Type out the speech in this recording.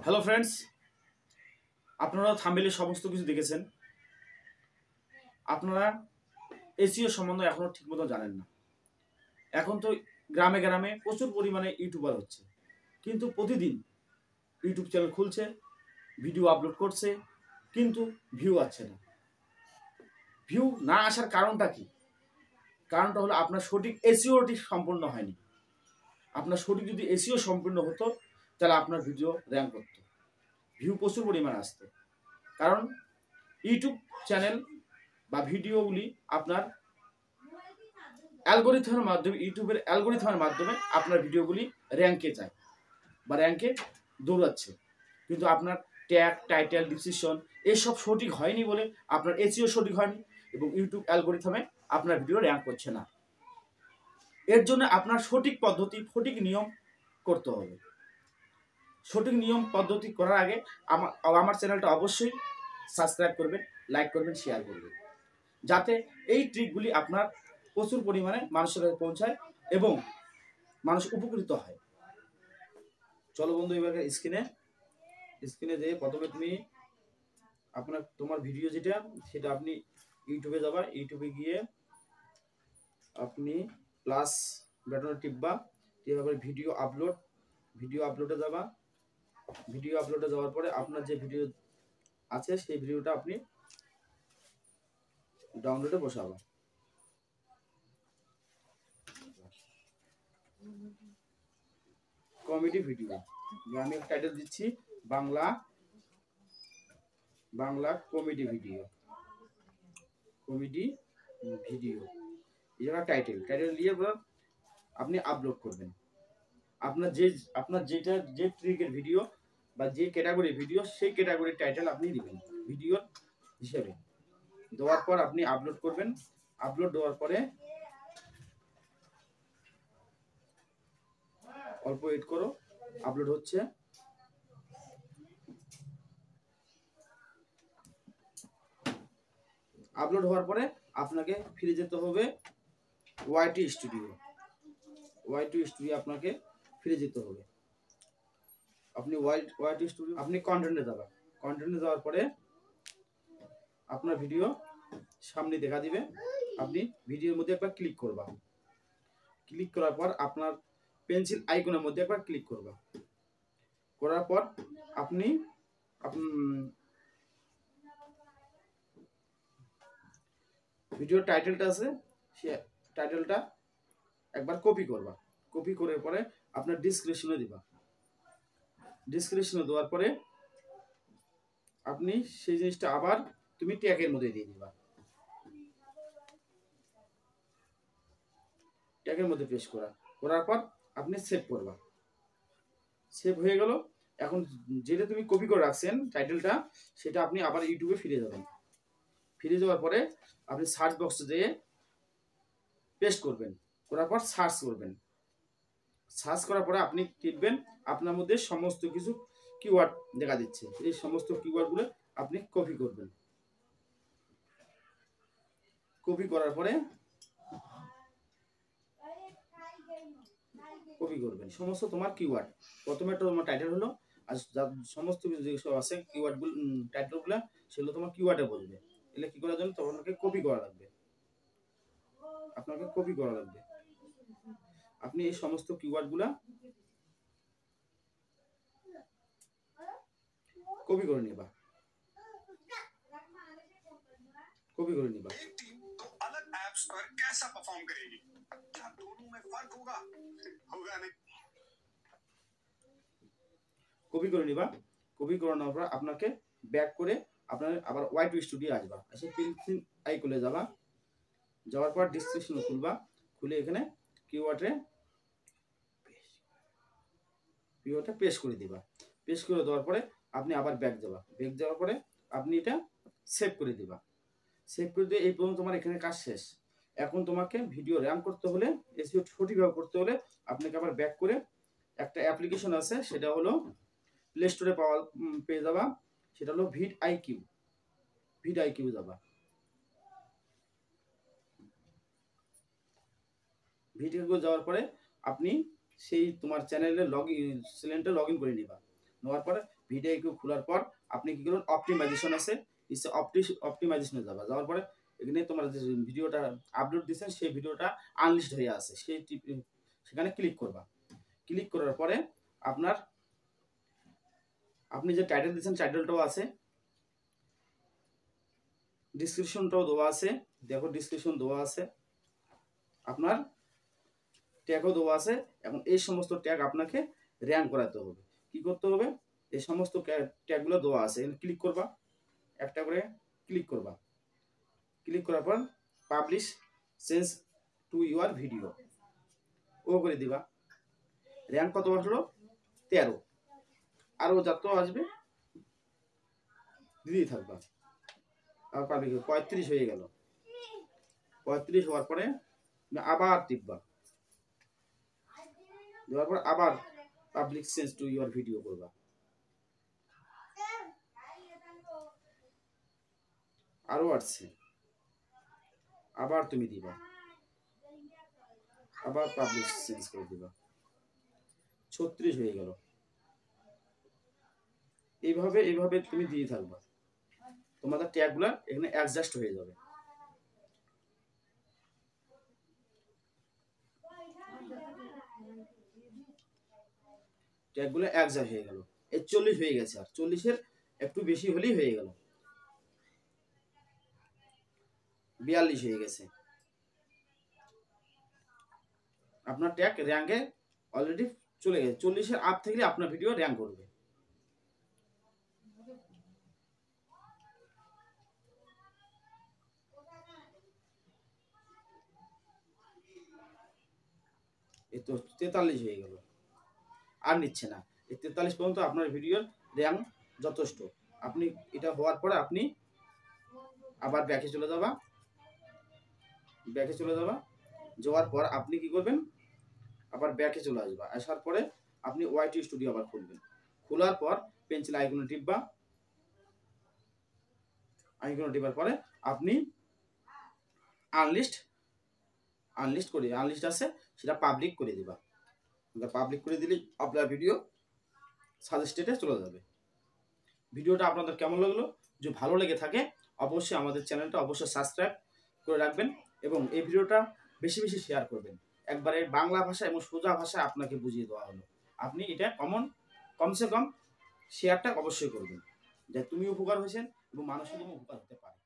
Hello friends, আপনারা থাম্বনেলে সমস্ত কিছু দেখেছেন। আপনারা এসইও সম্বন্ধে এখনো ঠিকমতো জানেন না। এখন তো গ্রামে গ্রামে প্রচুর পরিমাণে ইউটিউবার হচ্ছে, কিন্তু প্রতিদিন ইউটিউব চ্যানেল খুলছে, ভিডিও আপলোড করছে, কিন্তু ভিউ আসছে না। ভিউ না আসার কারণটা কি? কারণটা হলো আপনার সঠিক এসইওটি সম্পূর্ণ হয়নি। আপনার সঠিক যদি এসইও সম্পূর্ণ হতো, তাহলে আপনার ভিডিও র্যাঙ্ক করতো, ভিউ প্রচুর পরিমাণে আসতো। কারণ ইউটিউব চ্যানেল বা ভিডিওগুলি আপনার অ্যালগোরিথমের মাধ্যমে, ইউটিউবের অ্যালগোরিথমের মাধ্যমে আপনার ভিডিওগুলি র্যাঙ্কে যায় বা র্যাঙ্কে দৌড়াচ্ছে, কিন্তু আপনার ট্যাগ, টাইটেল, ডিসক্রিপশন এসব সঠিক হয়নি বলে আপনার এসইও সঠিক হয়নি এবং ইউটিউব অ্যালগোরিথমে আপনার ভিডিও র্যাঙ্ক করছে না। এর জন্য আপনার সঠিক পদ্ধতি, সঠিক নিয়ম করতে হবে। সঠিক নিয়ম পদ্ধতি করার আগে আমার চ্যানেলটা অবশ্যই সাবস্ক্রাইব করবেন, লাইক করবেন, শেয়ার করবেন, যাতে এই ট্রিকগুলি আপনার প্রচুর পরিমাণে মানুষের কাছে পৌঁছায় এবং মানুষ উপকৃত হয়। চলো বন্ধু, এবার স্ক্রিনে যেয়ে প্রথমে তুমি তোমার ভিডিও সেটা আপনি ইউটিউবে যাবা। ইউটিউবে গিয়ে আপনি প্লাস বাটনে টিপবা, এভাবে ভিডিও আপলোডে যাবা। ভিডিও আপলোডে যাওয়ার পরে আপনার যে ভিডিও আছে সেই ভিডিওটা আপনি ডাউনলোডে বসাবা। কমেডি ভিডিও, আমি টাইটেল দিচ্ছি বাংলা কমেডি ভিডিও। এটা টাইটেল দিয়ে আপনি আপলোড করবেন। আপনার যে ট্রিকের ভিডিও বা যে ক্যাটাগরির ভিডিও, সেই ক্যাটাগরির টাইটেল আপনি দিবেন ভিডিওর হিসেবে। দেওয়ার পর আপনি আপলোড করবেন। আপলোড দেওয়ার পরে অল্প ওয়েট করো, আপলোড হচ্ছে। আপলোড হওয়ার পরে আপনাকে ফিরে যেতে হবে ওয়াইটি স্টুডিও। আপনাকে ফিরে যেতে হবে। আপনি ওয়াইটি স্টুডিও, আপনি কন্টেন্টে যাবেন। কন্টেন্টে যাওয়ার পরে আপনার ভিডিও সামনে দেখা দিবে। আপনি ভিডিওর মধ্যে একবার ক্লিক করবা। ক্লিক করার পর আপনার পেন্সিল আইকনের মধ্যে একবার ক্লিক করবা। করার পর আপনি ভিডিওর টাইটেলটা আছে, সে টাইটেলটা একবার কপি করবা। কপি করার পরে আপনার ডিসক্রিপশনে দিবা। ডিসক্রিপশনে দেওয়ার পরে আপনি সেই জিনিসটা আবার তুমি ট্যাগের মধ্যে দিয়ে দিবা। ট্যাগের মধ্যে পেস্ট করার পর আপনি সেভ করবা। সেভ হয়ে গেল। এখন যেটা তুমি কপি করে রাখছেন টাইটেলটা, সেটা আপনি আবার ইউটিউবে ফিরে যাবেন। ফিরে যাওয়ার পরে আপনি সার্চ বক্সে যেয়ে পেস্ট করবেন। করার পর সার্চ করবেন। সার্চ করার পরে আপনি টিপবেন, আপনার মধ্যে সমস্ত কিছু কিওয়ার্ড দেখা দিচ্ছে। এই সমস্ত কিওয়ার্ডগুলো আপনি কপি করবেন। কপি করার পরে কপি করবেন সমস্ত তোমার কিওয়ার্ড। প্রথমে তোমার টাইটেল হলো, আর সমস্ত কিছু যেসব আছে কিওয়ার্ডগুলো, টাইটেলগুলো, সেগুলো তোমার কিওয়ার্ডে বলবে। এগুলো কি করার জন্য তোমাকে কপি করা লাগবে। আপনি এই সমস্ত কিওয়ার্ডগুলা কপি করে নিবা। कॉपी করে নিবা। কপি করে নেওয়ার পর আপনাকে ব্যাক করে আপনার আবার ওয়াইটি স্টুডিও আসবা। এসে পেন্সিল আইকনে যাবা। যাওয়ার পর ডিসক্রিপশন খুলবা। খুলে এখানে কিওয়ার্ডে পেস্ট করে দিবা। পেস্ট করে দেওয়ার পরে আপনি আবার ব্যাক যাবা। ব্যাক যাওয়ার পরে আপনি এটা সেভ করে দিবা। সেভ করে দিয়ে এই পর্যন্ত তোমার এখানে কাজ শেষ। এখন তোমাকে ভিডিও র্যাঙ্ক করতে হলে, এসইও সঠিকভাবে করতে হলে আপনাকে আবার ব্যাক করে একটা অ্যাপ্লিকেশন আছে, সেটা হলো প্লে স্টোরে পেয়ে যাবা। সেটা হলো ভিড আইকিউ যাবা। ভিডিও যাওয়ার পরে আপনি সেই তোমার চ্যানেলটা লগ ইন করে নিবা। নেওয়ার পরে ভিডিও কিউ খোলার পর আপনি কি করবেন, অপটিমাইজেশন আছে, অপটিমাইজেশনে যাওয়ার পরে এখানে তোমার যে ভিডিওটা আপলোড দিচ্ছেন সেই ভিডিওটা আনলিস্ট হয়ে আছে, সেখানে ক্লিক করবা। ক্লিক করার পরে আপনি যে টাইটেল দিচ্ছেন টাইটেলটাও আছে, ডিসক্রিপশনটাও দেওয়া আছে, দেখো ডিসক্রিপশন দেওয়া আছে, আপনার ট্যাগও দেওয়া আছে। এখন এই সমস্ত ট্যাগ আপনাকে র্যাঙ্ক করাতে হবে। কি করতে হবে, এই সমস্ত ট্যাগগুলো দেওয়া আছে, ক্লিক করবা, একটা করে ক্লিক করবা। ক্লিক করার পর publish change to your video ও করে দিবা। র্যাঙ্ক কত আসলো, 13। আরও যত আসবে দিতেই থাকবা। আর পাবলিক 35 হয়ে গেল। 35 হওয়ার পরে আবার টিপবা, দেওয়ার পর আবার public change to your video করবা। আরও আসছে, আবার তুমি দিবা, আবার পাবলিক চেঞ্জ করে দিবা, 36 হয়ে গেল। এইভাবে তুমি দিয়ে থাকবা, তোমাদের ট্যাগগুলো এখানে অ্যাডজাস্ট হয়ে যাবে। ট্যাগগুলো অ্যাডজাস্ট হয়ে গেল। 41 হয়ে গেছে, আর 40-এর একটু বেশি হলেই হয়ে গেল, 42 হয়ে গেছে। আপনার ট্যাগ র্যাঙ্কে অলরেডি চলে গেছে। 40-এর আপ থেকে আপনার ভিডিও র্যাঙ্ক করবে। এই তো 43 হয়ে গেল, আর নিচ্ছে না। এই 43 পর্যন্ত আপনার ভিডিওর র্যাঙ্ক যথেষ্ট। আপনি এটা হওয়ার পরে আপনি আবার ব্যাকে চলে যাবা, যাওয়ার পর আপনি কি করবেন, আবার ব্যাকে চলে আসবা। আসার পরে আপনি ওয়াইটি স্টুডিও আবার খুলবেন। খোলার পর পেন্সিল আইকনে টিপবা, আইকনে টিপার পরে আপনি আনলিস্ট আছে সেটা পাবলিক করে দিবা। পাবলিক করে দিলে আপনার ভিডিও সাজেস্টেডে চলে যাবে। ভিডিওটা আপনাদের কেমন লাগলো, যদি ভালো লেগে থাকে অবশ্যই আমাদের চ্যানেলটা অবশ্যই সাবস্ক্রাইব করে রাখবেন এবং এই ভিডিওটা বেশি বেশি শেয়ার করবেন। একবারে বাংলা ভাষা এবং সোজা ভাষায় আপনাকে বুঝিয়ে দেওয়া হলো। আপনি এটা কমসে কম শেয়ারটা অবশ্যই করবেন, যে তুমি উপকার হয়েছেন এবং মানুষের উপকার হতে পারে।